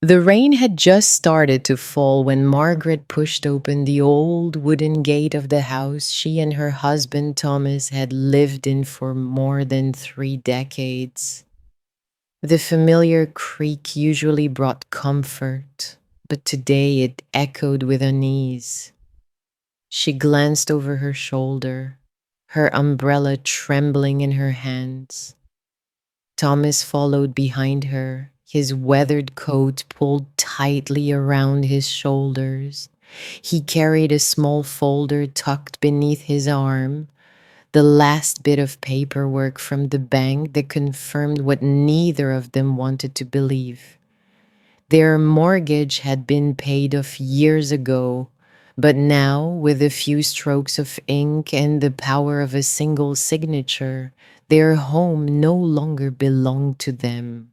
The rain had just started to fall when Margaret pushed open the old wooden gate of the house she and her husband Thomas had lived in for more than 3 decades. The familiar creak usually brought comfort, but today it echoed with unease. She glanced over her shoulder, her umbrella trembling in her hands. Thomas followed behind her, his weathered coat pulled tightly around his shoulders. He carried a small folder tucked beneath his arm, the last bit of paperwork from the bank that confirmed what neither of them wanted to believe. Their mortgage had been paid off years ago, but now, with a few strokes of ink and the power of a single signature, their home no longer belonged to them.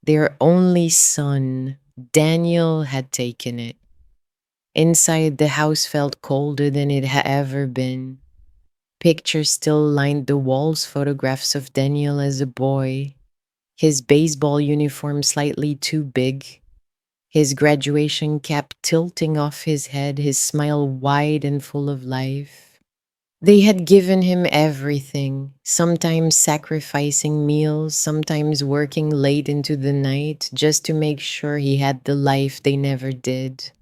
Their only son, Daniel, had taken it. Inside, the house felt colder than it had ever been. Pictures still lined the walls, photographs of Daniel as a boy, his baseball uniform slightly too big, his graduation cap tilting off his head, his smile wide and full of life. They had given him everything, sometimes sacrificing meals, sometimes working late into the night just to make sure he had the life they never did.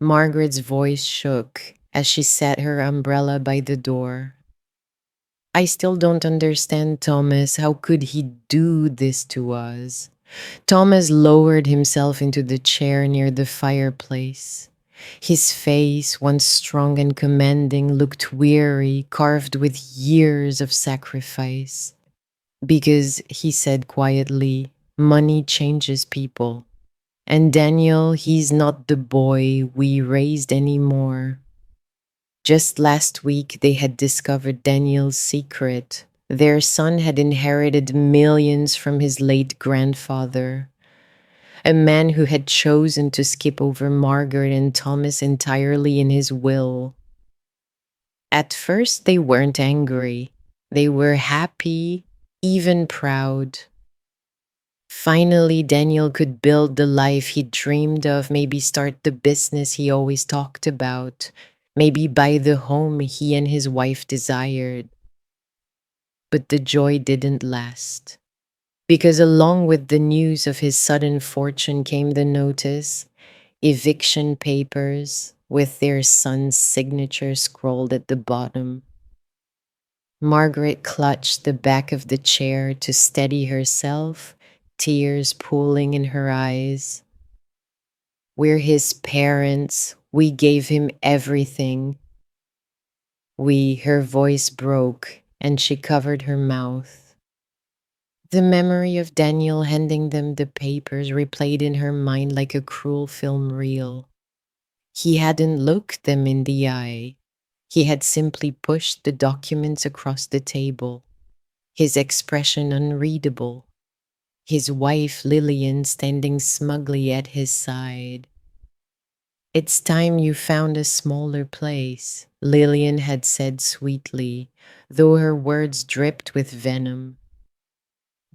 Margaret's voice shook as she set her umbrella by the door. I still don't understand, Thomas. How could he do this to us? Thomas lowered himself into the chair near the fireplace. His face, once strong and commanding, looked weary, carved with years of sacrifice. Because, he said quietly, money changes people. And Daniel, he's not the boy we raised anymore. Just last week, they had discovered Daniel's secret. Their son had inherited millions from his late grandfather, a man who had chosen to skip over Margaret and Thomas entirely in his will. At first, they weren't angry. They were happy, even proud. Finally, Daniel could build the life he dreamed of, maybe start the business he always talked about, maybe buy the home he and his wife desired. But the joy didn't last. Because along with the news of his sudden fortune came the notice, eviction papers with their son's signature scrawled at the bottom. Margaret clutched the back of the chair to steady herself, tears pooling in her eyes. We're his parents. We gave him everything. Her voice broke, and she covered her mouth. The memory of Daniel handing them the papers replayed in her mind like a cruel film reel. He hadn't looked them in the eye. He had simply pushed the documents across the table, his expression unreadable, his wife Lillian standing smugly at his side. It's time you found a smaller place, Lillian had said sweetly, though her words dripped with venom.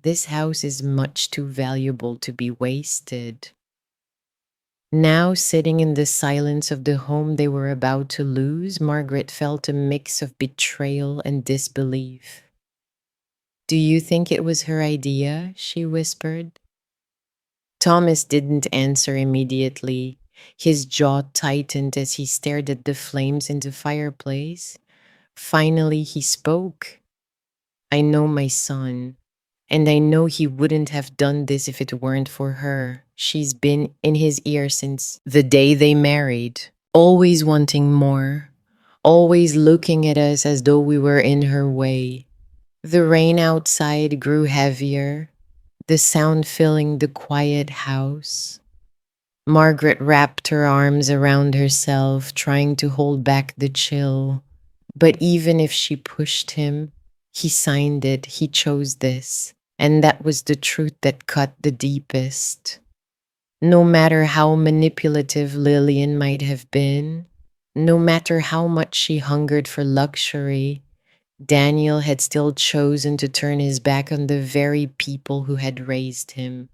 This house is much too valuable to be wasted. Now, sitting in the silence of the home they were about to lose, Margaret felt a mix of betrayal and disbelief. Do you think it was her idea? She whispered. Thomas didn't answer immediately. His jaw tightened as he stared at the flames in the fireplace. Finally, he spoke. I know my son, and I know he wouldn't have done this if it weren't for her. She's been in his ear since the day they married, always wanting more, always looking at us as though we were in her way. The rain outside grew heavier, the sound filling the quiet house. Margaret wrapped her arms around herself, trying to hold back the chill. But even if she pushed him, he signed it, he chose this. And that was the truth that cut the deepest. No matter how manipulative Lillian might have been, no matter how much she hungered for luxury, Daniel had still chosen to turn his back on the very people who had raised him.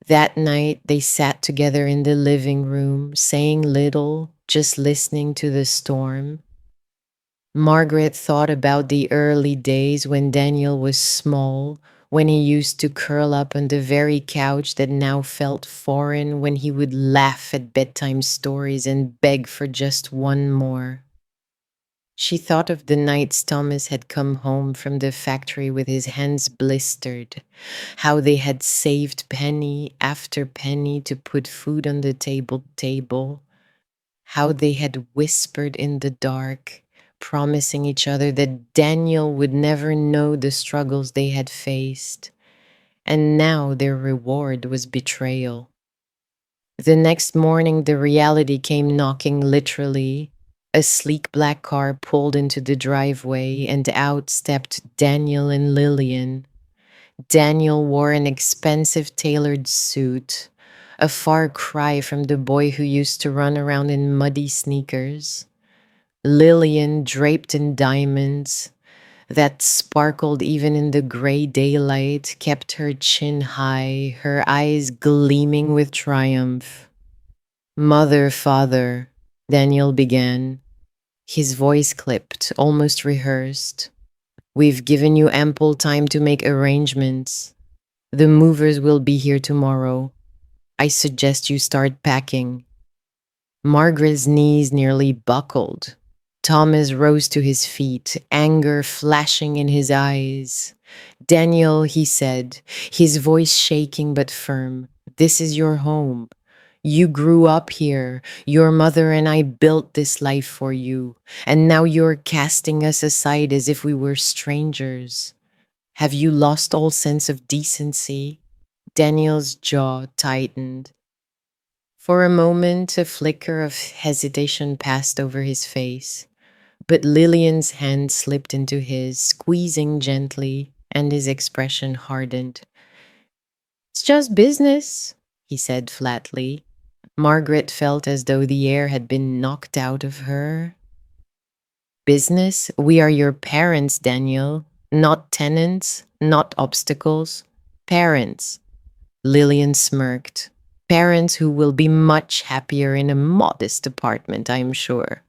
That night, they sat together in the living room, saying little, just listening to the storm. Margaret thought about the early days when Daniel was small, when he used to curl up on the very couch that now felt foreign, when he would laugh at bedtime stories and beg for just one more. She thought of the nights Thomas had come home from the factory with his hands blistered, how they had saved penny after penny to put food on the table, how they had whispered in the dark, promising each other that Daniel would never know the struggles they had faced. And now their reward was betrayal. The next morning, the reality came knocking literally. A sleek black car pulled into the driveway, and out stepped Daniel and Lillian. Daniel wore an expensive tailored suit, a far cry from the boy who used to run around in muddy sneakers. Lillian, draped in diamonds that sparkled even in the gray daylight, kept her chin high, her eyes gleaming with triumph. Mother, father, Daniel began, his voice clipped, almost rehearsed. We've given you ample time to make arrangements. The movers will be here tomorrow. I suggest you start packing. Margaret's knees nearly buckled. Thomas rose to his feet, anger flashing in his eyes. Daniel, he said, his voice shaking but firm, this is your home. You grew up here. Your mother and I built this life for you. And now you're casting us aside as if we were strangers. Have you lost all sense of decency? Daniel's jaw tightened. For a moment, a flicker of hesitation passed over his face, but Lillian's hand slipped into his, squeezing gently, and his expression hardened. It's just business, he said flatly. Margaret felt as though the air had been knocked out of her. Business? We are your parents, Daniel. Not tenants, not obstacles. Parents. Lillian smirked. Parents who will be much happier in a modest apartment, I am sure.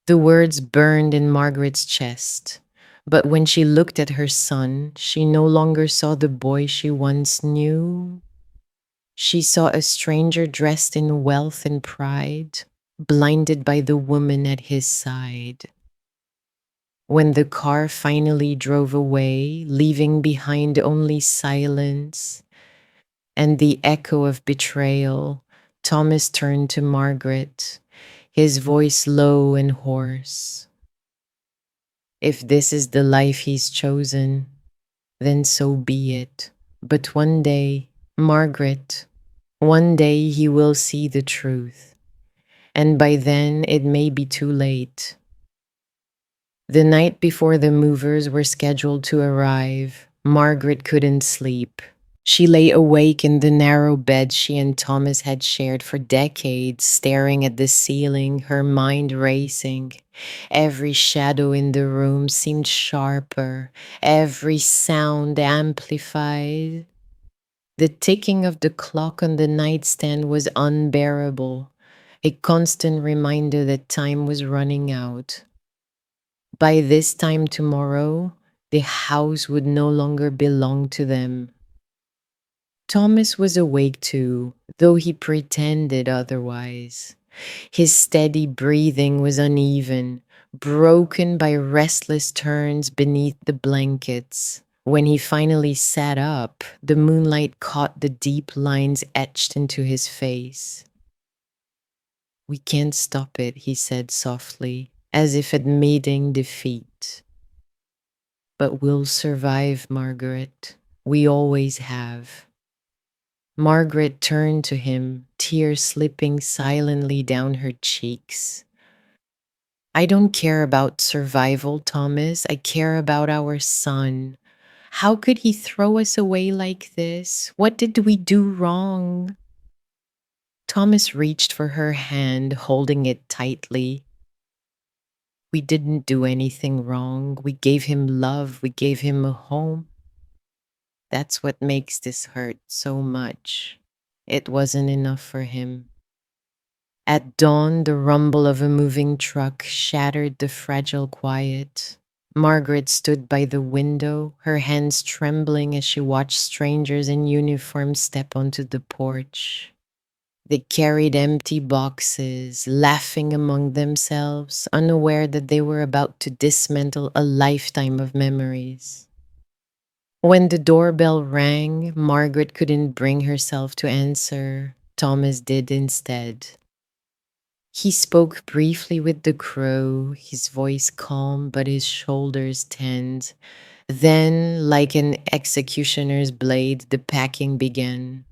The words burned in Margaret's chest. But when she looked at her son, she no longer saw the boy she once knew. She saw a stranger dressed in wealth and pride, blinded by the woman at his side. When the car finally drove away, leaving behind only silence and the echo of betrayal, Thomas turned to Margaret, his voice low and hoarse. If this is the life he's chosen, then so be it. But one day, Margaret, one day he will see the truth, and by then it may be too late. The night before the movers were scheduled to arrive, Margaret couldn't sleep. She lay awake in the narrow bed she and Thomas had shared for decades, staring at the ceiling, her mind racing. Every shadow in the room seemed sharper, every sound amplified. The ticking of the clock on the nightstand was unbearable, a constant reminder that time was running out. By this time tomorrow, the house would no longer belong to them. Thomas was awake too, though he pretended otherwise. His steady breathing was uneven, broken by restless turns beneath the blankets. When he finally sat up, the moonlight caught the deep lines etched into his face. We can't stop it, he said softly, as if admitting defeat. But we'll survive, Margaret. We always have. Margaret turned to him, tears slipping silently down her cheeks. I don't care about survival, Thomas. I care about our son. How could he throw us away like this? What did we do wrong? Thomas reached for her hand, holding it tightly. We didn't do anything wrong. We gave him love. We gave him a home. That's what makes this hurt so much. It wasn't enough for him. At dawn, the rumble of a moving truck shattered the fragile quiet. Margaret stood by the window, her hands trembling as she watched strangers in uniform step onto the porch. They carried empty boxes, laughing among themselves, unaware that they were about to dismantle a lifetime of memories. When the doorbell rang, Margaret couldn't bring herself to answer. Thomas did instead. He spoke briefly with the crow, his voice calm but his shoulders tense. Then, like an executioner's blade, the packing began.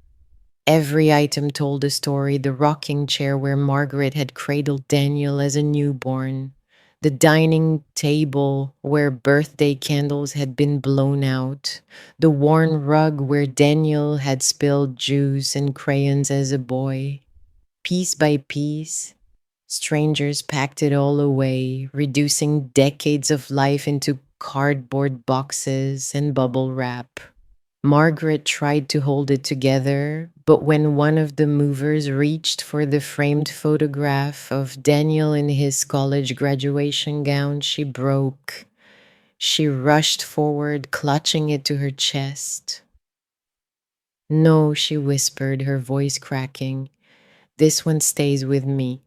Every item told a story: the rocking chair where Margaret had cradled Daniel as a newborn, the dining table where birthday candles had been blown out, the worn rug where Daniel had spilled juice and crayons as a boy. Piece by piece, strangers packed it all away, reducing decades of life into cardboard boxes and bubble wrap. Margaret tried to hold it together, but when one of the movers reached for the framed photograph of Daniel in his college graduation gown, she broke. She rushed forward, clutching it to her chest. "No," she whispered, her voice cracking. "This one stays with me."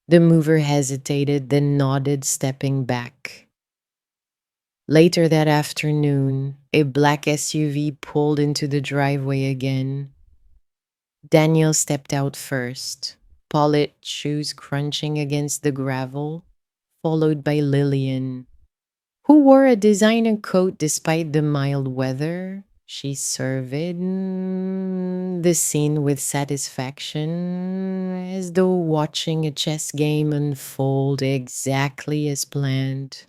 The mover hesitated, then nodded, stepping back. Later that afternoon, a black SUV pulled into the driveway again. Daniel stepped out first, polished shoes crunching against the gravel, followed by Lillian, who wore a designer coat despite the mild weather. She surveyed the scene with satisfaction, as though watching a chess game unfold exactly as planned.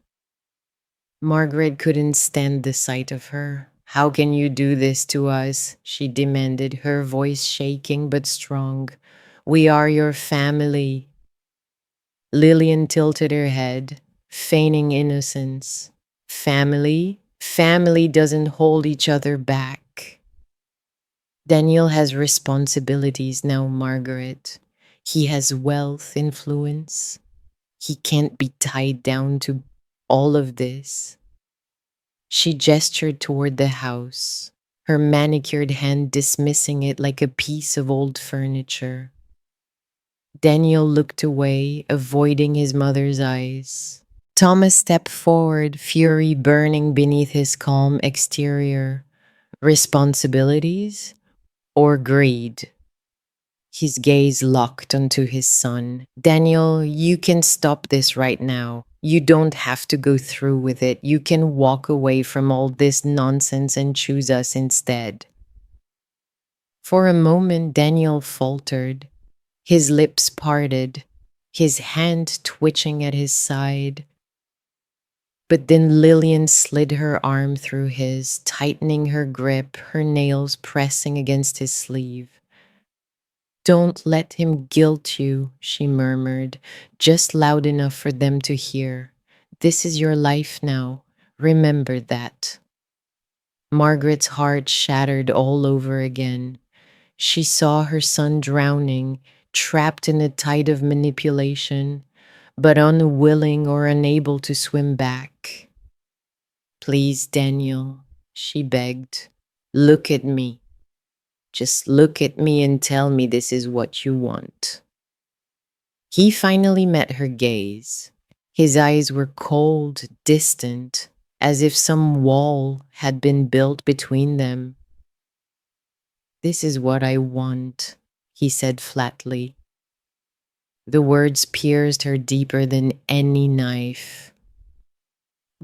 Margaret couldn't stand the sight of her. "How can you do this to us?" she demanded, her voice shaking but strong. "We are your family." Lillian tilted her head, feigning innocence. "Family? Family doesn't hold each other back." "Daniel has responsibilities now, Margaret. He has wealth, influence. He can't be tied down to all of this." She gestured toward the house, her manicured hand dismissing it like a piece of old furniture. Daniel looked away, avoiding his mother's eyes. Thomas stepped forward, fury burning beneath his calm exterior. Responsibilities or greed? His gaze locked onto his son. "Daniel, you can stop this right now. You don't have to go through with it. You can walk away from all this nonsense and choose us instead." For a moment, Daniel faltered, his lips parted, his hand twitching at his side. But then Lillian slid her arm through his, tightening her grip, her nails pressing against his sleeve. "Don't let him guilt you," she murmured, just loud enough for them to hear. "This is your life now. Remember that." Margaret's heart shattered all over again. She saw her son drowning, trapped in a tide of manipulation, but unwilling or unable to swim back. "Please, Daniel," she begged, "look at me. Just look at me and tell me this is what you want." He finally met her gaze. His eyes were cold, distant, as if some wall had been built between them. "This is what I want," he said flatly. The words pierced her deeper than any knife.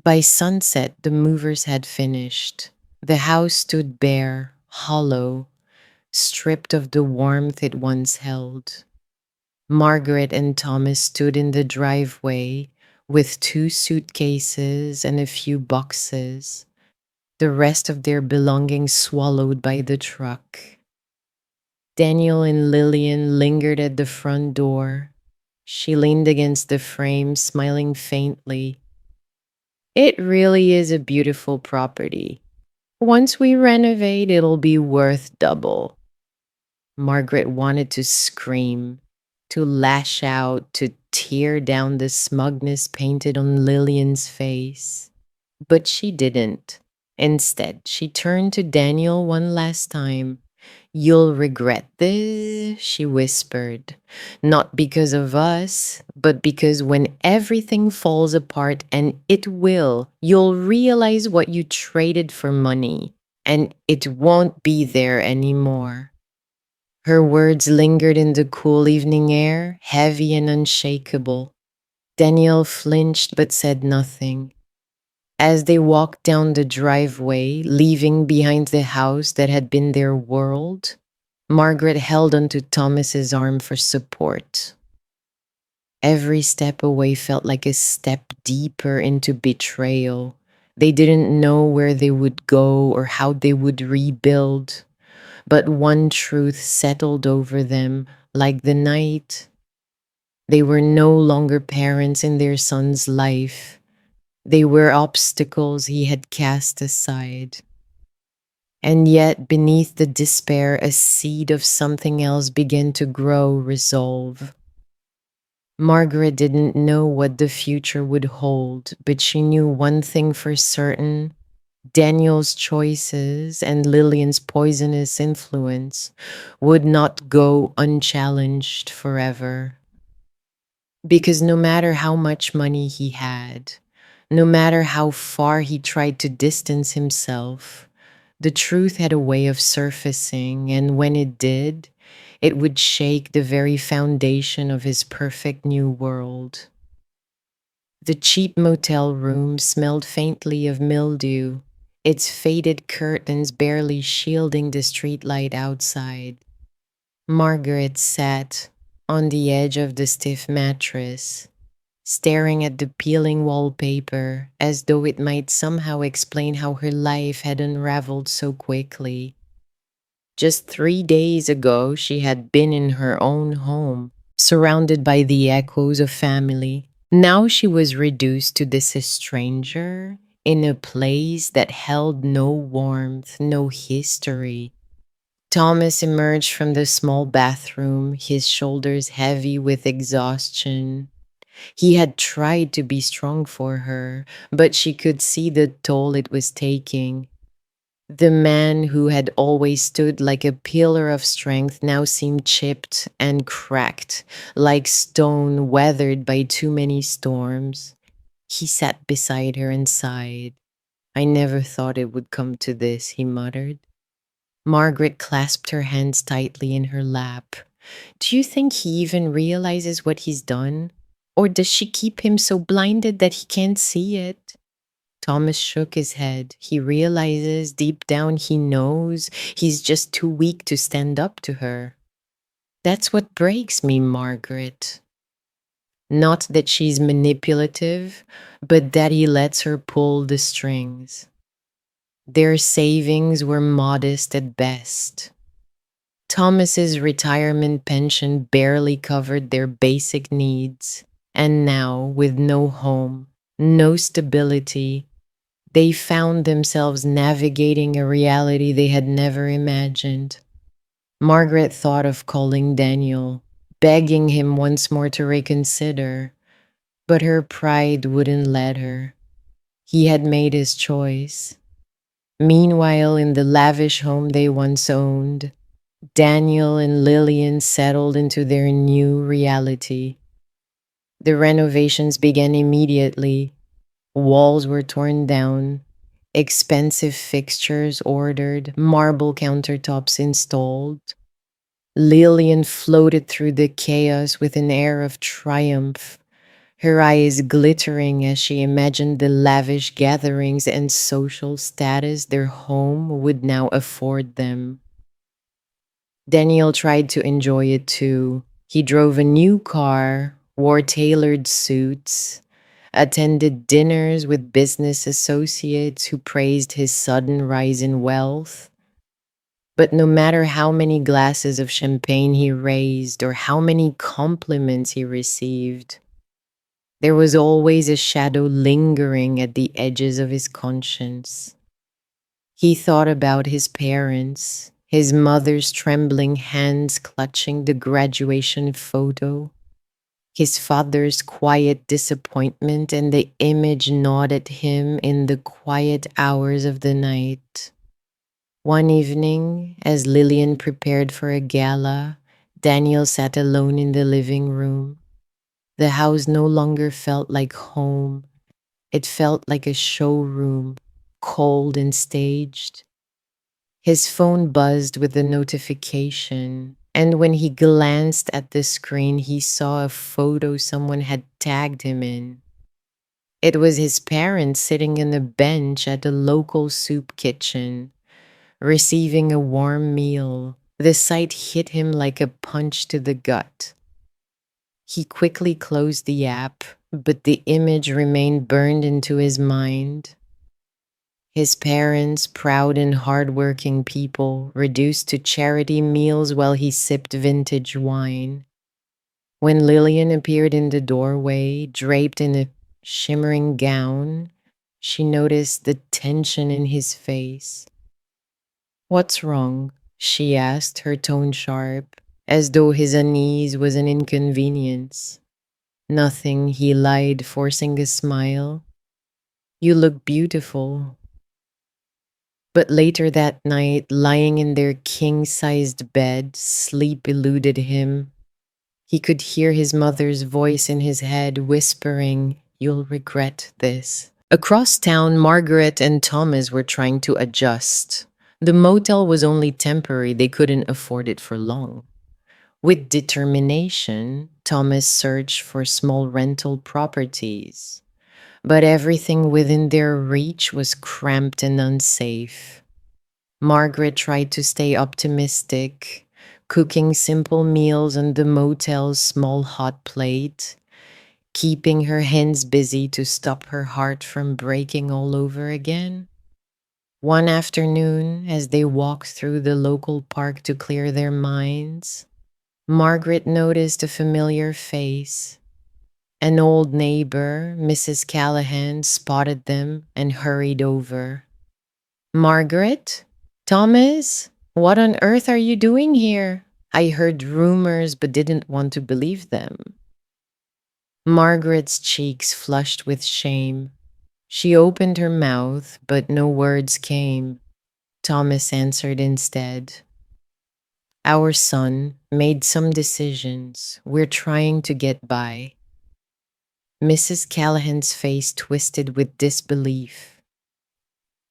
By sunset, the movers had finished. The house stood bare, hollow, stripped of the warmth it once held. Margaret and Thomas stood in the driveway with two suitcases and a few boxes, the rest of their belongings swallowed by the truck. Daniel and Lillian lingered at the front door. She leaned against the frame, smiling faintly. "It really is a beautiful property." Once we renovate, it'll be worth double. Margaret wanted to scream, to lash out, to tear down the smugness painted on Lillian's face. But she didn't. Instead, she turned to Daniel one last time. "You'll regret this," she whispered. "Not because of us, but because when everything falls apart, and it will, you'll realize what you traded for money, and it won't be there anymore." Her words lingered in the cool evening air, heavy and unshakable. Daniel flinched but said nothing. As they walked down the driveway, leaving behind the house that had been their world, Margaret held onto Thomas's arm for support. Every step away felt like a step deeper into betrayal. They didn't know where they would go or how they would rebuild, but one truth settled over them like the night. They were no longer parents in their son's life. They were obstacles he had cast aside. And yet, beneath the despair, a seed of something else began to grow resolve. Margaret didn't know what the future would hold, but she knew one thing for certain: Daniel's choices and Lillian's poisonous influence would not go unchallenged forever. Because no matter how much money he had, no matter how far he tried to distance himself, the truth had a way of surfacing, and when it did, it would shake the very foundation of his perfect new world. The cheap motel room smelled faintly of mildew, its faded curtains barely shielding the streetlight outside. Margaret sat on the edge of the stiff mattress, staring at the peeling wallpaper as though it might somehow explain how her life had unraveled so quickly. Just 3 days ago, she had been in her own home, surrounded by the echoes of family. Now she was reduced to this stranger in a place that held no warmth, no history. Thomas emerged from the small bathroom, his shoulders heavy with exhaustion. He had tried to be strong for her, but she could see the toll it was taking. The man who had always stood like a pillar of strength now seemed chipped and cracked, like stone weathered by too many storms. He sat beside her and sighed. "I never thought it would come to this," he muttered. Margaret clasped her hands tightly in her lap. "Do you think he even realizes what he's done? Or does she keep him so blinded that he can't see it?" Thomas shook his head. "He realizes, deep down he knows, he's just too weak to stand up to her. That's what breaks me, Margaret. Not that she's manipulative, but that he lets her pull the strings. Their savings were modest at best. Thomas's retirement pension barely covered their basic needs, and now, with no home, no stability, they found themselves navigating a reality they had never imagined. Margaret thought of calling Daniel, begging him once more to reconsider, but her pride wouldn't let her. He had made his choice. Meanwhile, in the lavish home they once owned, Daniel and Lillian settled into their new reality. The renovations began immediately. Walls were torn down, expensive fixtures ordered, marble countertops installed. Lillian floated through the chaos with an air of triumph, her eyes glittering as she imagined the lavish gatherings and social status their home would now afford them. Daniel tried to enjoy it too. He drove a new car, wore tailored suits, attended dinners with business associates who praised his sudden rise in wealth. But no matter how many glasses of champagne he raised or how many compliments he received, there was always a shadow lingering at the edges of his conscience. He thought about his parents, his mother's trembling hands clutching the graduation photo, his father's quiet disappointment, and the image gnawed at him in the quiet hours of the night. One evening, as Lillian prepared for a gala, Daniel sat alone in the living room. The house no longer felt like home. It felt like a showroom, cold and staged. His phone buzzed with a notification, and when he glanced at the screen, he saw a photo someone had tagged him in. It was his parents sitting on a bench at a local soup kitchen, receiving a warm meal. The sight hit him like a punch to the gut. He quickly closed the app, but the image remained burned into his mind. His parents, proud and hardworking people, reduced to charity meals while he sipped vintage wine. When Lillian appeared in the doorway, draped in a shimmering gown, she noticed the tension in his face. "What's wrong?" she asked, her tone sharp, as though his unease was an inconvenience. "Nothing," he lied, forcing a smile. "You look beautiful." But later that night, lying in their king-sized bed, sleep eluded him. He could hear his mother's voice in his head whispering, "You'll regret this." Across town, Margaret and Thomas were trying to adjust. The motel was only temporary, they couldn't afford it for long. With determination, Thomas searched for small rental properties. But everything within their reach was cramped and unsafe. Margaret tried to stay optimistic, cooking simple meals on the motel's small hot plate, keeping her hands busy to stop her heart from breaking all over again. One afternoon, as they walked through the local park to clear their minds, Margaret noticed a familiar face. An old neighbor, Mrs. Callahan, spotted them and hurried over. "Margaret? Thomas? What on earth are you doing here? I heard rumors but didn't want to believe them." Margaret's cheeks flushed with shame. She opened her mouth, but no words came. Thomas answered instead. "Our son made some decisions. We're trying to get by." Mrs. Callahan's face twisted with disbelief.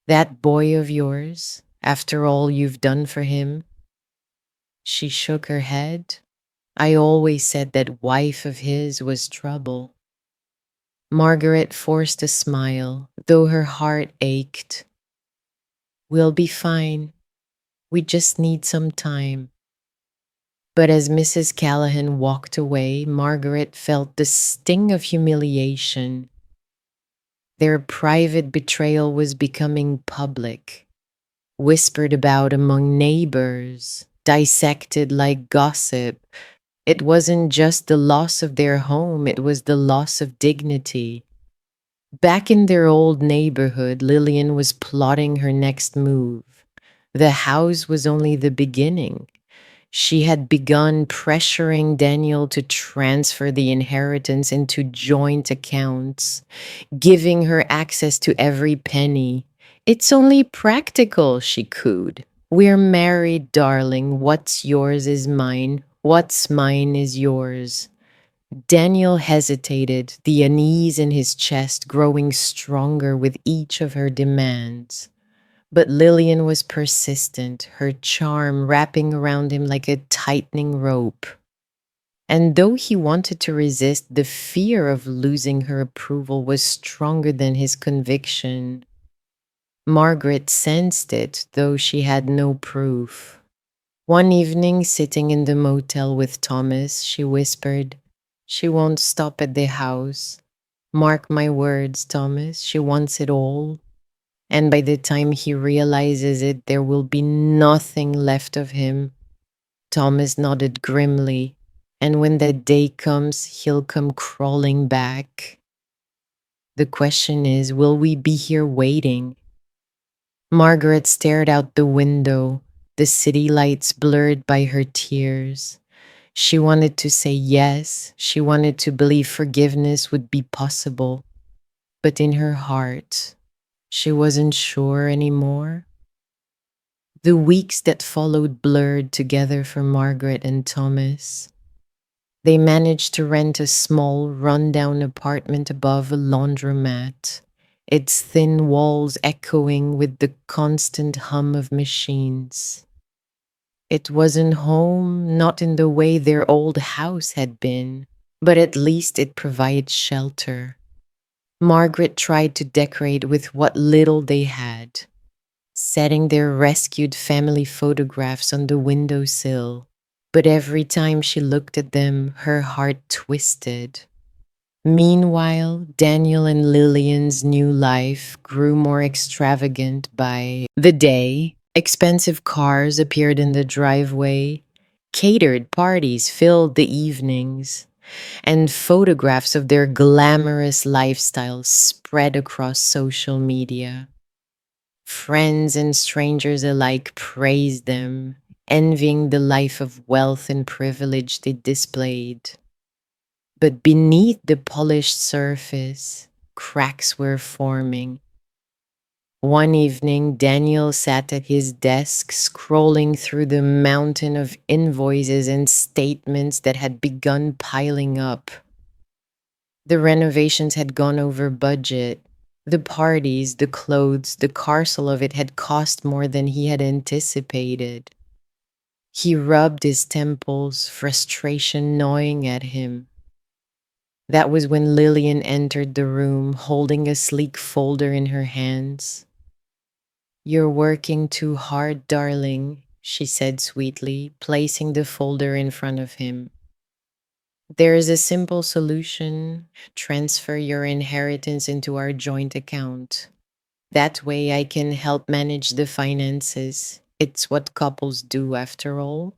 "That boy of yours, after all you've done for him?" She shook her head. "I always said that wife of his was trouble." Margaret forced a smile, though her heart ached. "We'll be fine. We just need some time." But as Mrs. Callahan walked away, Margaret felt the sting of humiliation. Their private betrayal was becoming public, whispered about among neighbors, dissected like gossip. It wasn't just the loss of their home, it was the loss of dignity. Back in their old neighborhood, Lillian was plotting her next move. The house was only the beginning. She had begun pressuring Daniel to transfer the inheritance into joint accounts, giving her access to every penny. "It's only practical," she cooed. "We're married, darling. What's yours is mine. What's mine is yours." Daniel hesitated, the unease in his chest growing stronger with each of her demands. But Lillian was persistent, her charm wrapping around him like a tightening rope. And though he wanted to resist, the fear of losing her approval was stronger than his conviction. Margaret sensed it, though she had no proof. One evening, sitting in the motel with Thomas, she whispered, "She won't stop at the house. Mark my words, Thomas, she wants it all. And by the time he realizes it, there will be nothing left of him." Thomas nodded grimly. "And when that day comes, he'll come crawling back. The question is, will we be here waiting?" Margaret stared out the window, the city lights blurred by her tears. She wanted to say yes, she wanted to believe forgiveness would be possible, but in her heart, she wasn't sure anymore. The weeks that followed blurred together for Margaret and Thomas. They managed to rent a small, rundown apartment above a laundromat, its thin walls echoing with the constant hum of machines. It wasn't home, not in the way their old house had been, but at least it provided shelter. Margaret tried to decorate with what little they had, setting their rescued family photographs on the windowsill. But every time she looked at them, her heart twisted. Meanwhile, Daniel and Lillian's new life grew more extravagant by the day. Expensive cars appeared in the driveway, catered parties filled the evenings, and photographs of their glamorous lifestyles spread across social media. Friends and strangers alike praised them, envying the life of wealth and privilege they displayed. But beneath the polished surface, cracks were forming. One evening, Daniel sat at his desk scrolling through the mountain of invoices and statements that had begun piling up. The renovations had gone over budget. The parties, the clothes, the parcel of it had cost more than he had anticipated. He rubbed his temples, frustration gnawing at him. That was when Lillian entered the room, holding a sleek folder in her hands. "You're working too hard, darling," she said sweetly, placing the folder in front of him. "There is a simple solution. Transfer your inheritance into our joint account. That way I can help manage the finances. It's what couples do after all.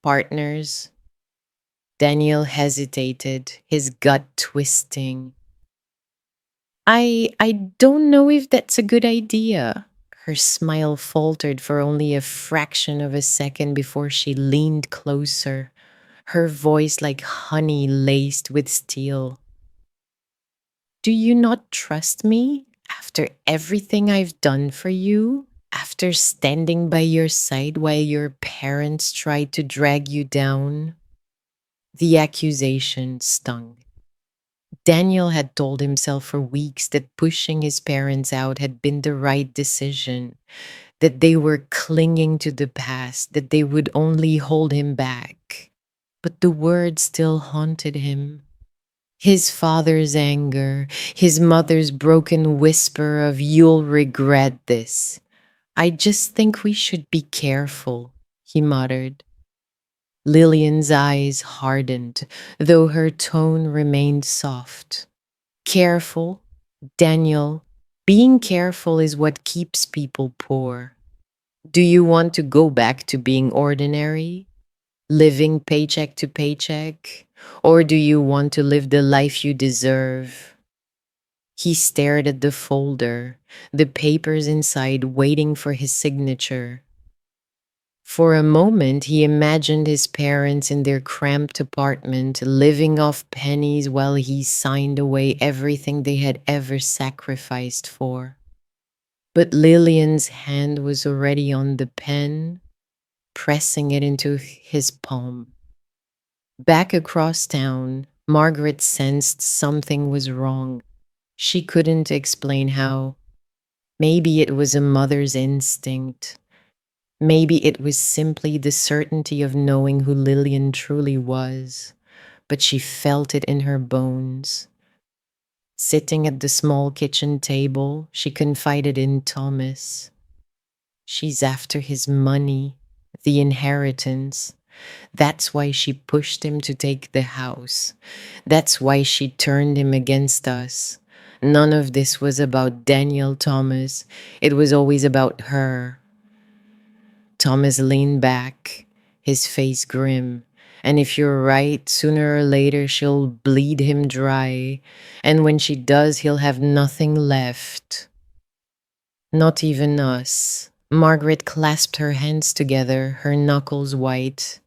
Partners." Daniel hesitated, his gut twisting. I don't know if that's a good idea." Her smile faltered for only a fraction of a second before she leaned closer, her voice like honey laced with steel. "Do you not trust me? After everything I've done for you? After standing by your side while your parents tried to drag you down?" The accusation stung. Daniel had told himself for weeks that pushing his parents out had been the right decision, that they were clinging to the past, that they would only hold him back. But the word still haunted him. His father's anger, his mother's broken whisper of "you'll regret this." "I just think we should be careful," he muttered. Lillian's eyes hardened, though her tone remained soft. "Careful, Daniel. Being careful is what keeps people poor. Do you want to go back to being ordinary, living paycheck to paycheck? Or do you want to live the life you deserve?" He stared at the folder, the papers inside waiting for his signature. For a moment, he imagined his parents in their cramped apartment, living off pennies while he signed away everything they had ever sacrificed for. But Lillian's hand was already on the pen, pressing it into his palm. Back across town, Margaret sensed something was wrong. She couldn't explain how. Maybe it was a mother's instinct. Maybe it was simply the certainty of knowing who Lillian truly was, but she felt it in her bones. Sitting at the small kitchen table, she confided in Thomas. "She's after his money, the inheritance. That's why she pushed him to take the house. That's why she turned him against us. None of this was about Daniel Thomas. It was always about her." Thomas leaned back, his face grim. "And if you're right, sooner or later she'll bleed him dry. And when she does, he'll have nothing left." Not even us. Margaret clasped her hands together, her knuckles white.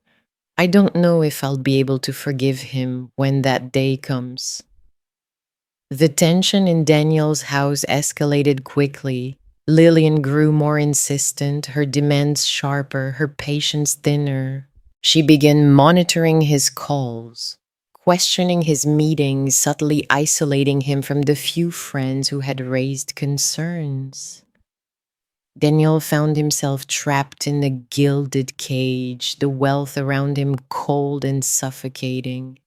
I don't know if I'll be able to forgive him when that day comes. The tension in Daniel's house escalated quickly. Lillian grew more insistent, her demands sharper, her patience thinner. She began monitoring his calls, questioning his meetings, subtly isolating him from the few friends who had raised concerns. Daniel found himself trapped in a gilded cage, the wealth around him cold and suffocating.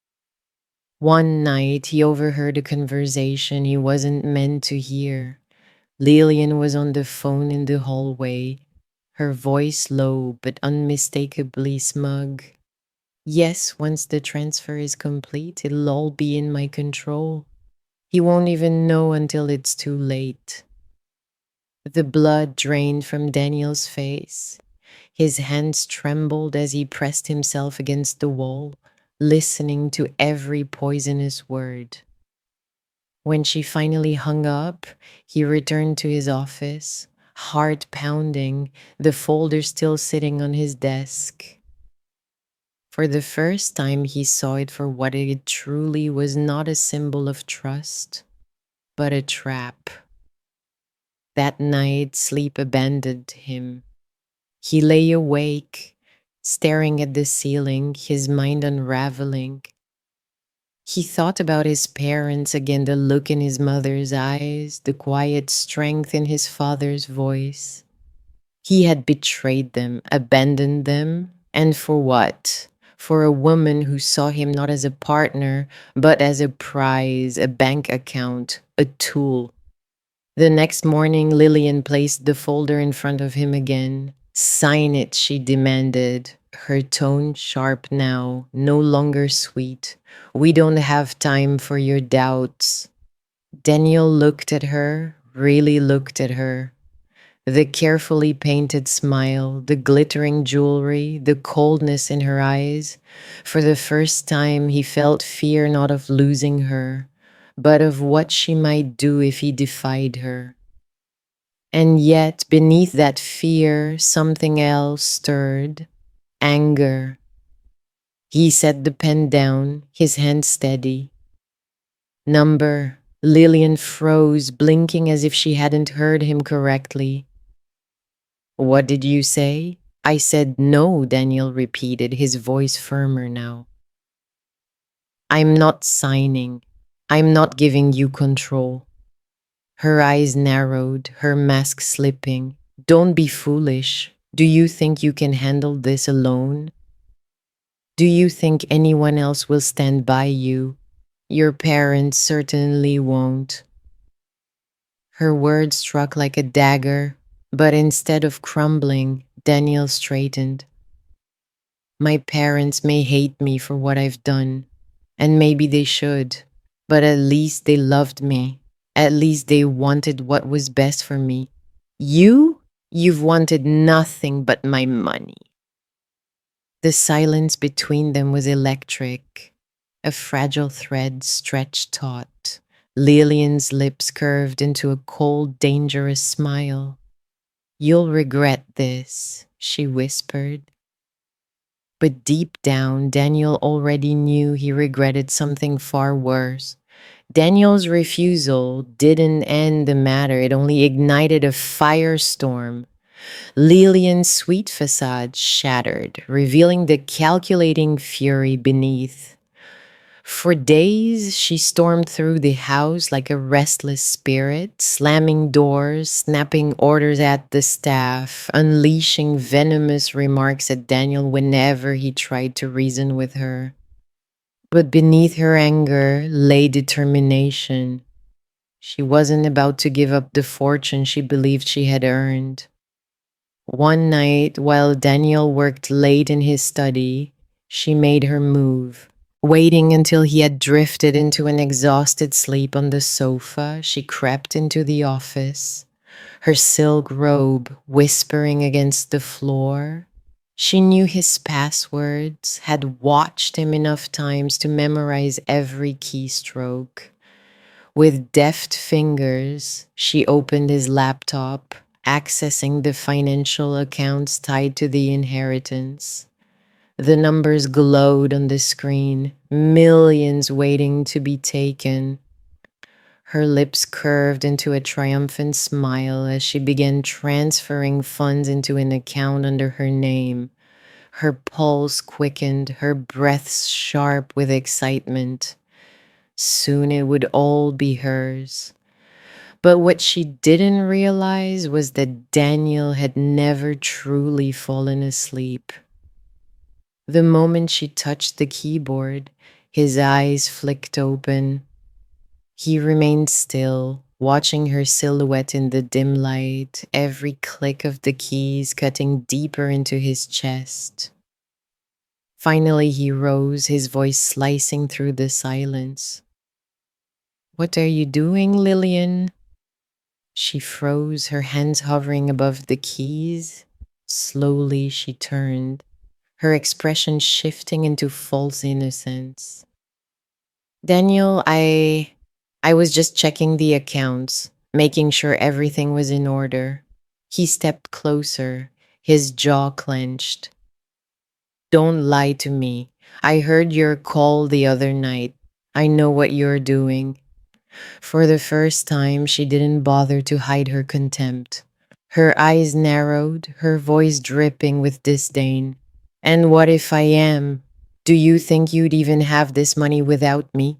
One night, he overheard a conversation he wasn't meant to hear. Lillian was on the phone in the hallway, her voice low but unmistakably smug. Yes, once the transfer is complete, it'll all be in my control. He won't even know until it's too late. The blood drained from Daniel's face. His hands trembled as he pressed himself against the wall, listening to every poisonous word. When she finally hung up, he returned to his office, heart pounding, the folder still sitting on his desk. For the first time, he saw it for what it truly was, not a symbol of trust, but a trap. That night, sleep abandoned him. He lay awake, staring at the ceiling, his mind unraveling. He thought about his parents again, the look in his mother's eyes, the quiet strength in his father's voice. He had betrayed them, abandoned them, and for what? For a woman who saw him not as a partner, but as a prize, a bank account, a tool. The next morning, Lillian placed the folder in front of him again. Sign it, she demanded, her tone sharp now, no longer sweet. We don't have time for your doubts. Daniel looked at her, really looked at her. The carefully painted smile, the glittering jewelry, the coldness in her eyes. For the first time, he felt fear not of losing her, but of what she might do if he defied her. And yet, beneath that fear, something else stirred. Anger. He set the pen down, his hand steady. Number. Lillian froze, blinking as if she hadn't heard him correctly. What did you say? I said no, Daniel repeated, his voice firmer now. I'm not signing. I'm not giving you control. Her eyes narrowed, her mask slipping. Don't be foolish. Do you think you can handle this alone? Do you think anyone else will stand by you? Your parents certainly won't. Her words struck like a dagger, but instead of crumbling, Daniel straightened. My parents may hate me for what I've done, and maybe they should, but at least they loved me. At least they wanted what was best for me. You've wanted nothing but my money. The silence between them was electric, a fragile thread stretched taut. Lillian's lips curved into a cold, dangerous smile. You'll regret this, she whispered. But deep down, Daniel already knew he regretted something far worse. Daniel's refusal didn't end the matter, it only ignited a firestorm. Lillian's sweet facade shattered, revealing the calculating fury beneath. For days, she stormed through the house like a restless spirit, slamming doors, snapping orders at the staff, unleashing venomous remarks at Daniel whenever he tried to reason with her. But beneath her anger lay determination. She wasn't about to give up the fortune she believed she had earned. One night, while Daniel worked late in his study, she made her move. Waiting until he had drifted into an exhausted sleep on the sofa, she crept into the office, her silk robe whispering against the floor. She knew his passwords, had watched him enough times to memorize every keystroke. With deft fingers, she opened his laptop, accessing the financial accounts tied to the inheritance. The numbers glowed on the screen, millions waiting to be taken. Her lips curved into a triumphant smile as she began transferring funds into an account under her name. Her pulse quickened, her breath sharp with excitement. Soon it would all be hers. But what she didn't realize was that Daniel had never truly fallen asleep. The moment she touched the keyboard, his eyes flicked open. He remained still, watching her silhouette in the dim light, every click of the keys cutting deeper into his chest. Finally, he rose, his voice slicing through the silence. "What are you doing, Lillian?" She froze, her hands hovering above the keys. Slowly, she turned, her expression shifting into false innocence. "Daniel, I was just checking the accounts, making sure everything was in order." He stepped closer, his jaw clenched. "Don't lie to me. I heard your call the other night. I know what you're doing." For the first time, she didn't bother to hide her contempt. Her eyes narrowed, her voice dripping with disdain. "And what if I am? Do you think you'd even have this money without me?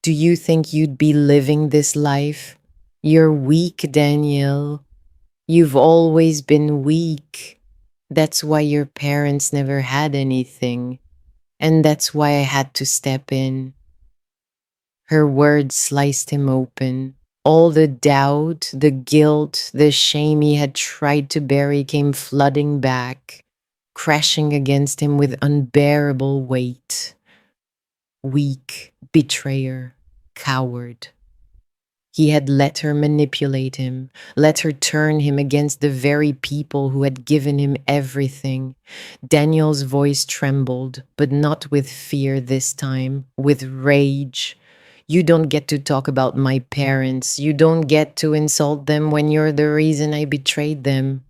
Do you think you'd be living this life? You're weak, Danielle. You've always been weak. That's why your parents never had anything. And that's why I had to step in." Her words sliced him open. All the doubt, the guilt, the shame he had tried to bury came flooding back, crashing against him with unbearable weight. Weak, betrayer, coward. He had let her manipulate him, let her turn him against the very people who had given him everything. Daniel's voice trembled, but not with fear this time, with rage. "You don't get to talk about my parents. You don't get to insult them when you're the reason I betrayed them."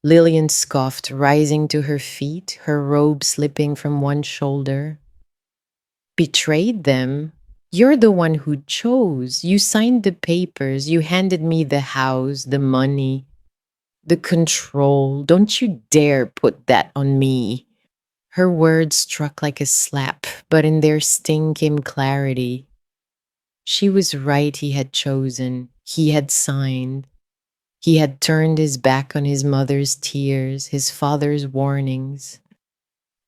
Lillian scoffed, rising to her feet, her robe slipping from one shoulder. "Betrayed them? You're the one who chose. You signed the papers. You handed me the house, the money, the control. Don't you dare put that on me." Her words struck like a slap, but in their sting came clarity. She was right. He had chosen. He had signed. He had turned his back on his mother's tears, his father's warnings.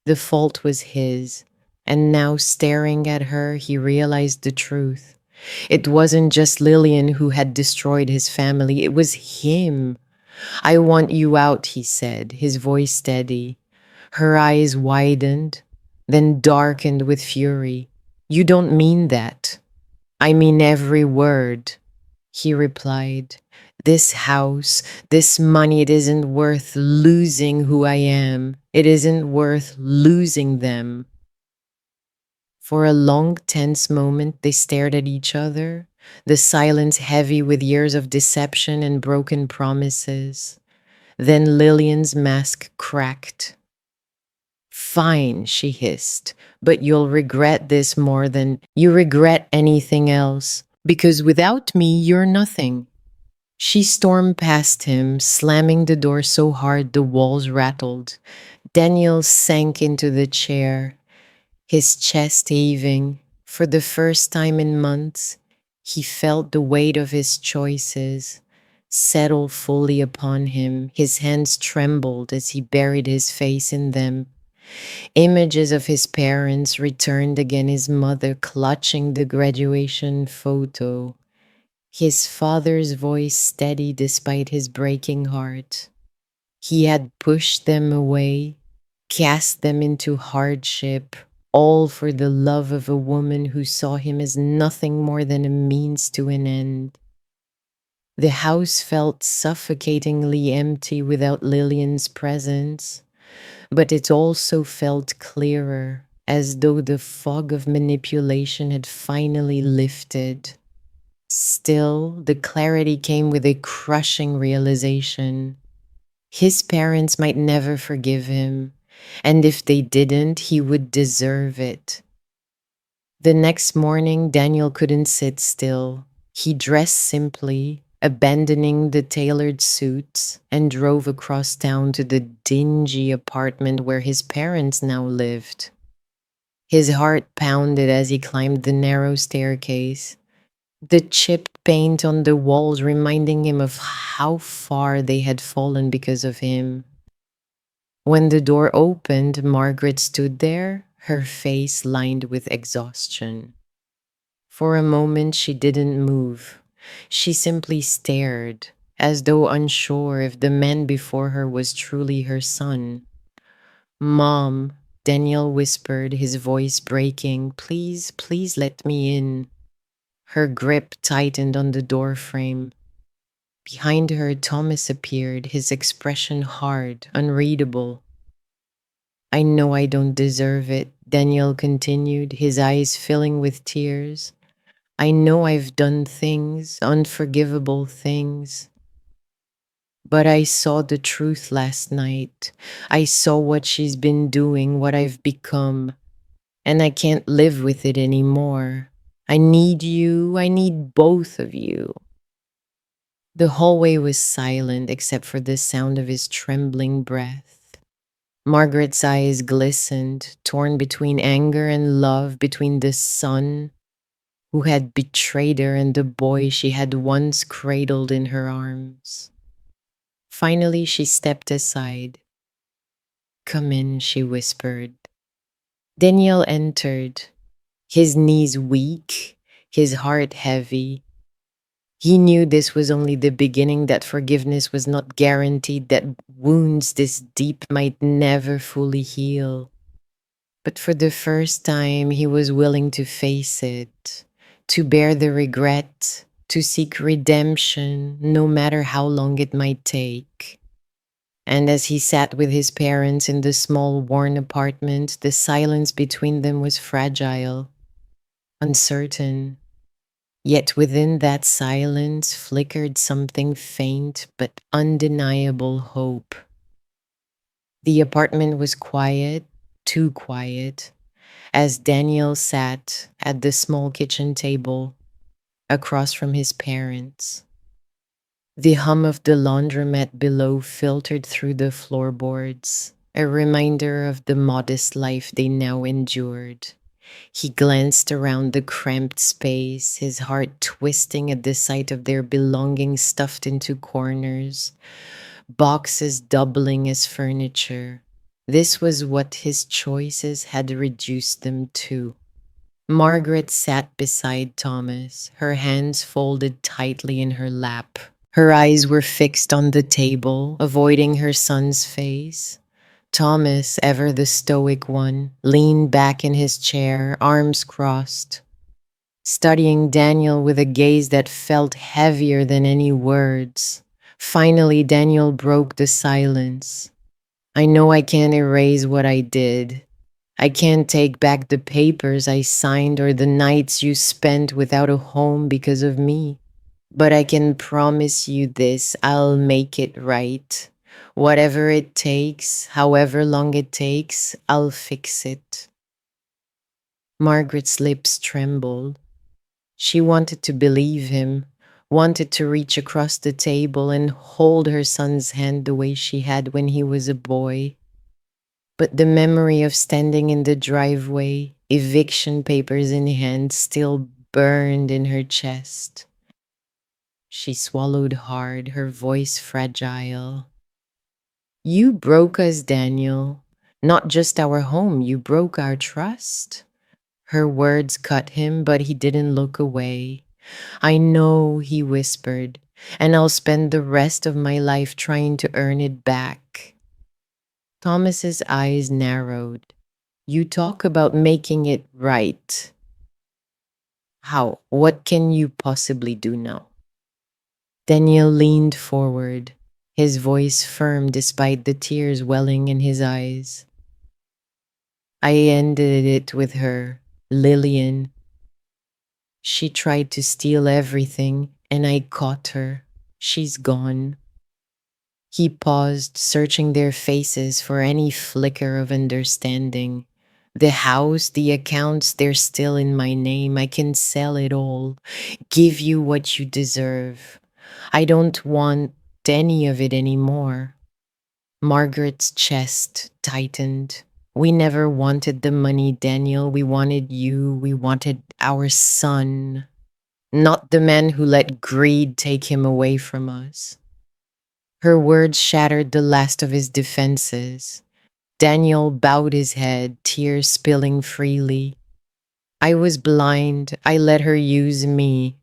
The fault was his. And now, staring at her, he realized the truth. It wasn't just Lillian who had destroyed his family, it was him. "I want you out," he said, his voice steady. Her eyes widened, then darkened with fury. "You don't mean that." "I mean every word," he replied. "This house, this money, it isn't worth losing who I am. It isn't worth losing them." For a long, tense moment, they stared at each other, the silence heavy with years of deception and broken promises. Then Lillian's mask cracked. "Fine," she hissed, "but you'll regret this more than you regret anything else, because without me, you're nothing." She stormed past him, slamming the door so hard the walls rattled. Daniel sank into the chair, his chest heaving. For the first time in months, he felt the weight of his choices settle fully upon him. His hands trembled as he buried his face in them. Images of his parents returned again, his mother clutching the graduation photo, his father's voice steady despite his breaking heart. He had pushed them away, cast them into hardship, all for the love of a woman who saw him as nothing more than a means to an end. The house felt suffocatingly empty without Lillian's presence, but it also felt clearer, as though the fog of manipulation had finally lifted. Still, the clarity came with a crushing realization. His parents might never forgive him, and if they didn't, he would deserve it. The next morning, Daniel couldn't sit still. He dressed simply, abandoning the tailored suits, and drove across town to the dingy apartment where his parents now lived. His heart pounded as he climbed the narrow staircase, the chipped paint on the walls reminding him of how far they had fallen because of him. When the door opened, Margaret stood there, her face lined with exhaustion. For a moment, she didn't move. She simply stared, as though unsure if the man before her was truly her son. Mom, Daniel whispered, his voice breaking, please, please let me in. Her grip tightened on the door frame. Behind her, Thomas appeared, his expression hard, unreadable. I know I don't deserve it, Daniel continued, his eyes filling with tears. I know I've done things, unforgivable things. But I saw the truth last night. I saw what she's been doing, what I've become, and I can't live with it anymore. I need you. I need both of you. The hallway was silent except for the sound of his trembling breath. Margaret's eyes glistened, torn between anger and love, between the son who had betrayed her and the boy she had once cradled in her arms. Finally, she stepped aside. Come in, she whispered. Daniel entered, his knees weak, his heart heavy. He knew this was only the beginning, that forgiveness was not guaranteed, that wounds this deep might never fully heal. But for the first time, he was willing to face it, to bear the regret, to seek redemption, no matter how long it might take. And as he sat with his parents in the small, worn apartment, the silence between them was fragile, uncertain. Yet within that silence flickered something faint but undeniable hope. The apartment was quiet, too quiet, as Daniel sat at the small kitchen table across from his parents. The hum of the laundromat below filtered through the floorboards, a reminder of the modest life they now endured. He glanced around the cramped space, his heart twisting at the sight of their belongings stuffed into corners, boxes doubling as furniture. This was what his choices had reduced them to. Margaret sat beside Thomas, her hands folded tightly in her lap. Her eyes were fixed on the table, avoiding her son's face. Thomas, ever the stoic one, leaned back in his chair, arms crossed, studying Daniel with a gaze that felt heavier than any words. Finally, Daniel broke the silence. I know I can't erase what I did. I can't take back the papers I signed or the nights you spent without a home because of me. But I can promise you this, I'll make it right. Whatever it takes, however long it takes, I'll fix it. Margaret's lips trembled. She wanted to believe him, wanted to reach across the table and hold her son's hand the way she had when he was a boy. But the memory of standing in the driveway, eviction papers in hand, still burned in her chest. She swallowed hard, her voice fragile. You broke us, Daniel. Not just our home, you broke our trust. Her words cut him, but he didn't look away. I know, he whispered, and I'll spend the rest of my life trying to earn it back. Thomas's eyes narrowed. You talk about making it right. How? What can you possibly do now? Daniel leaned forward, his voice firm despite the tears welling in his eyes. I ended it with her, Lillian. She tried to steal everything, and I caught her. She's gone. He paused, searching their faces for any flicker of understanding. The house, the accounts, they're still in my name. I can sell it all, give you what you deserve. I don't want any of it anymore. Margaret's chest tightened. We never wanted the money, Daniel. We wanted you. We wanted our son, not the man who let greed take him away from us. Her words shattered the last of his defenses. Daniel bowed his head, tears spilling freely. I was blind. I let her use me.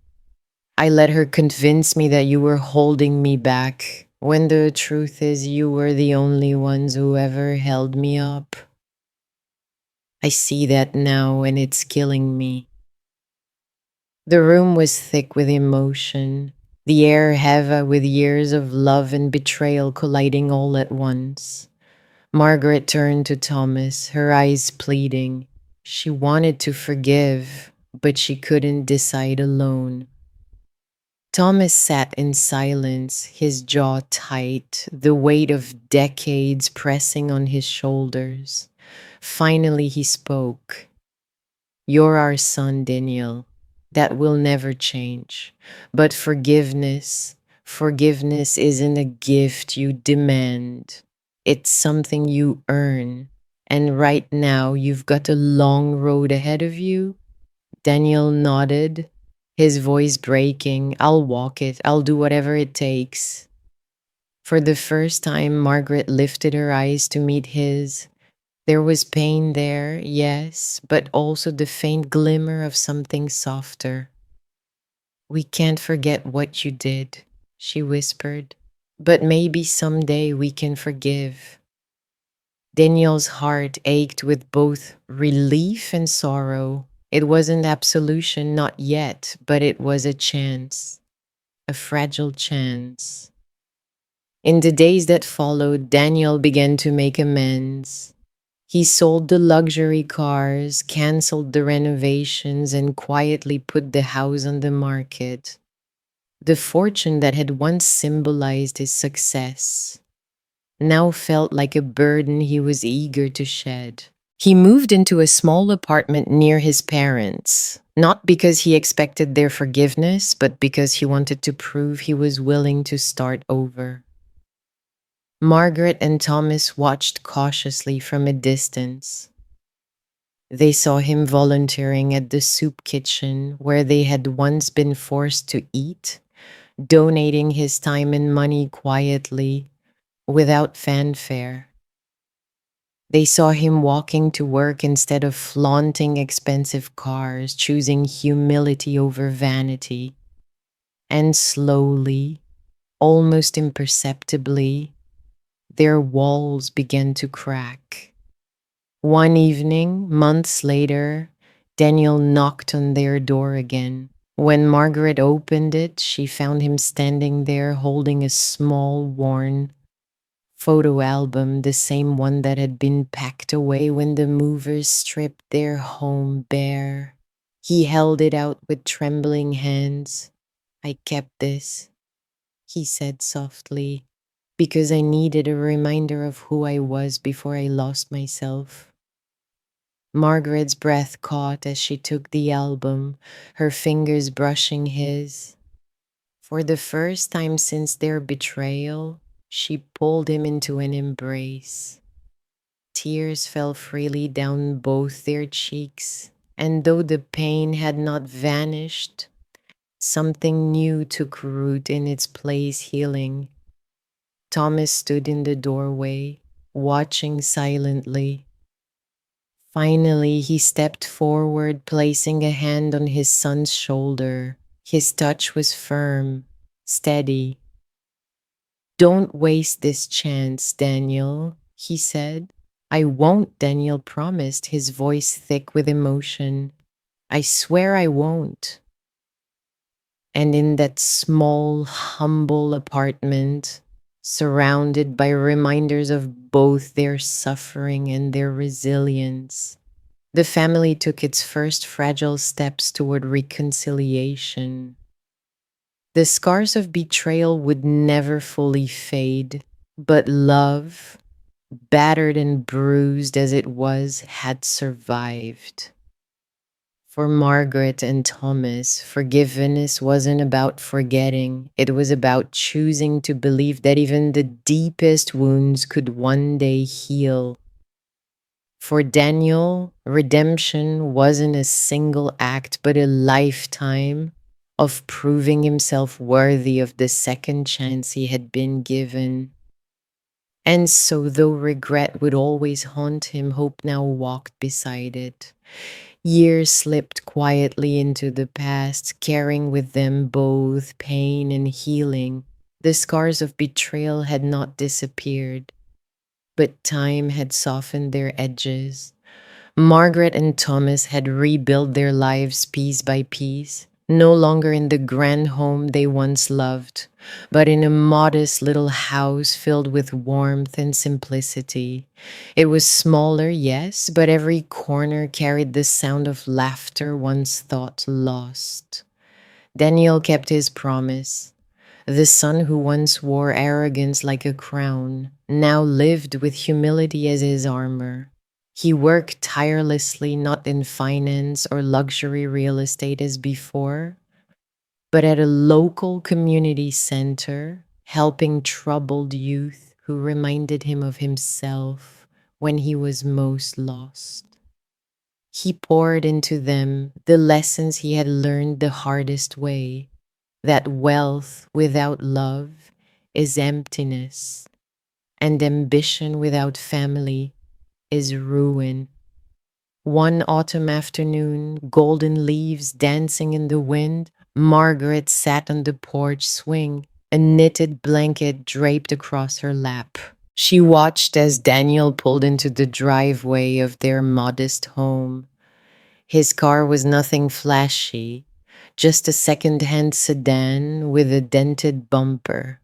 I let her convince me that you were holding me back, when the truth is you were the only ones who ever held me up. I see that now and it's killing me. The room was thick with emotion, the air heavy with years of love and betrayal colliding all at once. Margaret turned to Thomas, her eyes pleading. She wanted to forgive, but she couldn't decide alone. Thomas sat in silence, his jaw tight, the weight of decades pressing on his shoulders. Finally, he spoke. You're our son, Daniel. That will never change. But forgiveness isn't a gift you demand. It's something you earn. And right now, you've got a long road ahead of you. Daniel nodded, his voice breaking. I'll walk it. I'll do whatever it takes. For the first time, Margaret lifted her eyes to meet his. There was pain there, yes, but also the faint glimmer of something softer. We can't forget what you did, she whispered. But maybe someday we can forgive. Daniel's heart ached with both relief and sorrow. It wasn't absolution, not yet, but it was a chance, a fragile chance. In the days that followed, Daniel began to make amends. He sold the luxury cars, canceled the renovations, and quietly put the house on the market. The fortune that had once symbolized his success now felt like a burden he was eager to shed. He moved into a small apartment near his parents, not because he expected their forgiveness, but because he wanted to prove he was willing to start over. Margaret and Thomas watched cautiously from a distance. They saw him volunteering at the soup kitchen where they had once been forced to eat, donating his time and money quietly, without fanfare. They saw him walking to work instead of flaunting expensive cars, choosing humility over vanity. And slowly, almost imperceptibly, their walls began to crack. One evening, months later, Daniel knocked on their door again. When Margaret opened it, she found him standing there holding a small, worn photo album, the same one that had been packed away when the movers stripped their home bare. He held it out with trembling hands. I kept this, he said softly, because I needed a reminder of who I was before I lost myself. Margaret's breath caught as she took the album, her fingers brushing his. For the first time since their betrayal, she pulled him into an embrace. Tears fell freely down both their cheeks, and though the pain had not vanished, something new took root in its place, healing. Thomas stood in the doorway, watching silently. Finally, he stepped forward, placing a hand on his son's shoulder. His touch was firm, steady. Don't waste this chance, Daniel, he said. I won't, Daniel promised, his voice thick with emotion. I swear I won't. And in that small, humble apartment, surrounded by reminders of both their suffering and their resilience, The family took its first fragile steps toward reconciliation. The scars of betrayal would never fully fade, but love, battered and bruised as it was, had survived. For Margaret and Thomas, forgiveness wasn't about forgetting. It was about choosing to believe that even the deepest wounds could one day heal. For Daniel, redemption wasn't a single act, but a lifetime of proving himself worthy of the second chance he had been given. And so, though regret would always haunt him, hope now walked beside it. Years slipped quietly into the past, carrying with them both pain and healing. The scars of betrayal had not disappeared, but time had softened their edges. Margaret and Thomas had rebuilt their lives piece by piece, no longer in the grand home they once loved, but in a modest little house filled with warmth and simplicity. It was smaller, yes, but every corner carried the sound of laughter once thought lost. Daniel kept his promise. The son who once wore arrogance like a crown now lived with humility as his armor. He worked tirelessly, not in finance or luxury real estate as before, but at a local community center, helping troubled youth who reminded him of himself when he was most lost. He poured into them the lessons he had learned the hardest way, that wealth without love is emptiness, and ambition without family is ruin. One autumn afternoon, golden leaves dancing in the wind, Margaret sat on the porch swing, a knitted blanket draped across her lap. She watched as Daniel pulled into the driveway of their modest home. His car was nothing flashy, just a second-hand sedan with a dented bumper.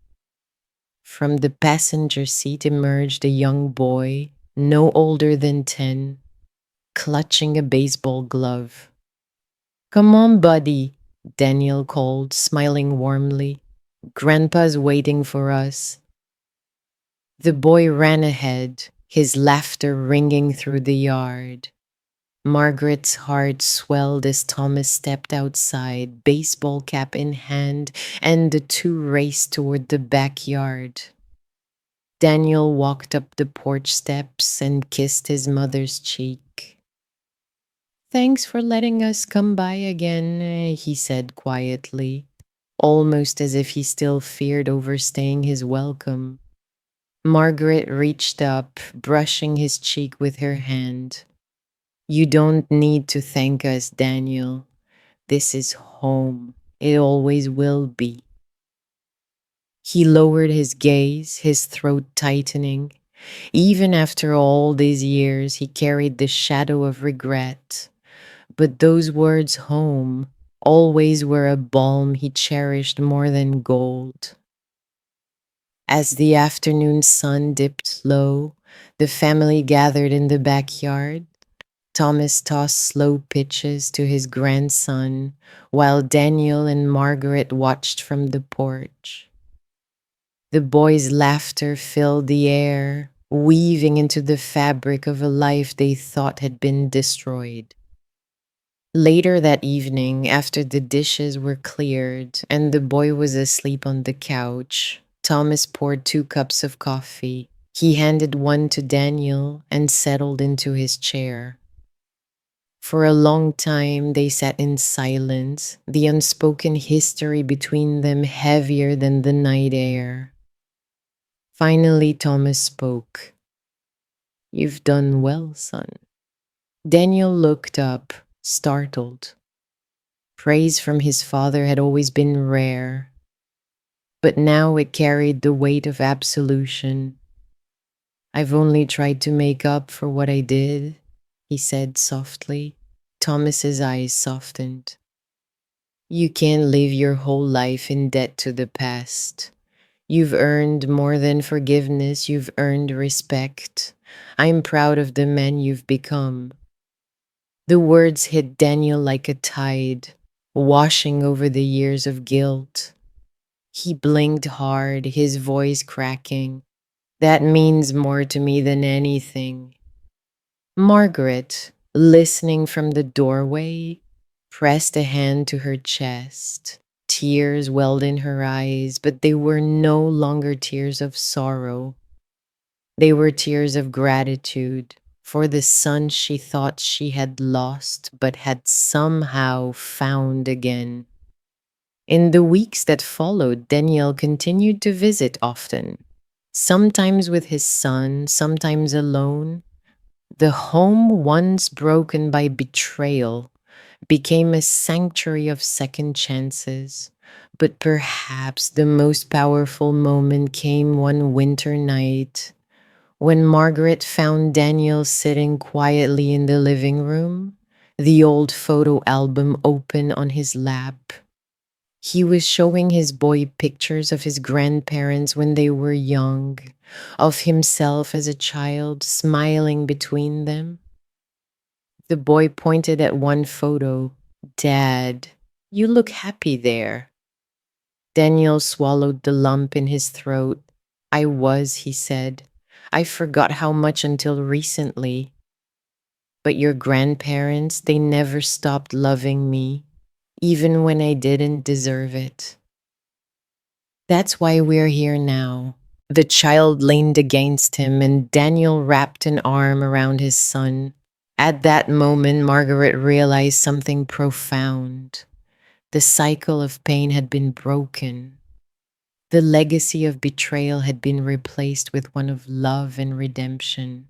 From the passenger seat emerged a young boy, no older than 10, clutching a baseball glove. "Come on, buddy," Daniel called, smiling warmly. "Grandpa's waiting for us." The boy ran ahead, his laughter ringing through the yard. Margaret's heart swelled as Thomas stepped outside, baseball cap in hand, and the two raced toward the backyard. Daniel walked up the porch steps and kissed his mother's cheek. "Thanks for letting us come by again," he said quietly, almost as if he still feared overstaying his welcome. Margaret reached up, brushing his cheek with her hand. "You don't need to thank us, Daniel. This is home. It always will be." He lowered his gaze, his throat tightening. Even after all these years, he carried the shadow of regret. But those words, home, always were a balm he cherished more than gold. As the afternoon sun dipped low, the family gathered in the backyard. Thomas tossed slow pitches to his grandson, while Daniel and Margaret watched from the porch. The boys' laughter filled the air, weaving into the fabric of a life they thought had been destroyed. Later that evening, after the dishes were cleared and the boy was asleep on the couch, Thomas poured 2 cups of coffee. He handed one to Daniel and settled into his chair. For a long time, they sat in silence, the unspoken history between them heavier than the night air. Finally, Thomas spoke. "You've done well, son." Daniel looked up, startled. Praise from his father had always been rare, but now it carried the weight of absolution. "I've only tried to make up for what I did," he said softly. Thomas's eyes softened. "You can't live your whole life in debt to the past. You've earned more than forgiveness, you've earned respect. I'm proud of the man you've become." The words hit Daniel like a tide, washing over the years of guilt. He blinked hard, his voice cracking. That means more to me than anything. Margaret, listening from the doorway, pressed a hand to her chest. Tears welled in her eyes, but they were no longer tears of sorrow. They were tears of gratitude for the son she thought she had lost but had somehow found again. In the weeks that followed, Daniel continued to visit often, sometimes with his son, sometimes alone. The home, once broken by betrayal, became a sanctuary of second chances. But perhaps the most powerful moment came one winter night when Margaret found Daniel sitting quietly in the living room, the old photo album open on his lap. He was showing his boy pictures of his grandparents when they were young, of himself as a child smiling between them. The boy pointed at one photo. Dad, you look happy there. Daniel swallowed the lump in his throat. I was, he said. I forgot how much until recently. But your grandparents, they never stopped loving me, even when I didn't deserve it. That's why we're here now. The child leaned against him, and Daniel wrapped an arm around his son. At that moment, Margaret realized something profound. The cycle of pain had been broken. The legacy of betrayal had been replaced with one of love and redemption.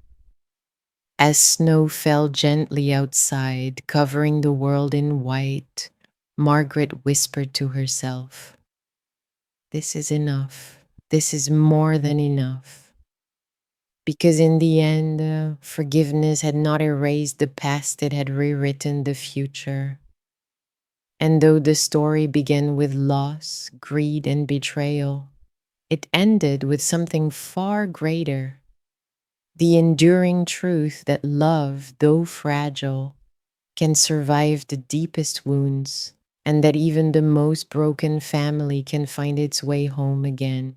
As snow fell gently outside, covering the world in white, Margaret whispered to herself, "This is enough. This is more than enough." Because in the end, forgiveness had not erased the past, it had rewritten the future. And though the story began with loss, greed, and betrayal, it ended with something far greater: the enduring truth that love, though fragile, can survive the deepest wounds, and that even the most broken family can find its way home again.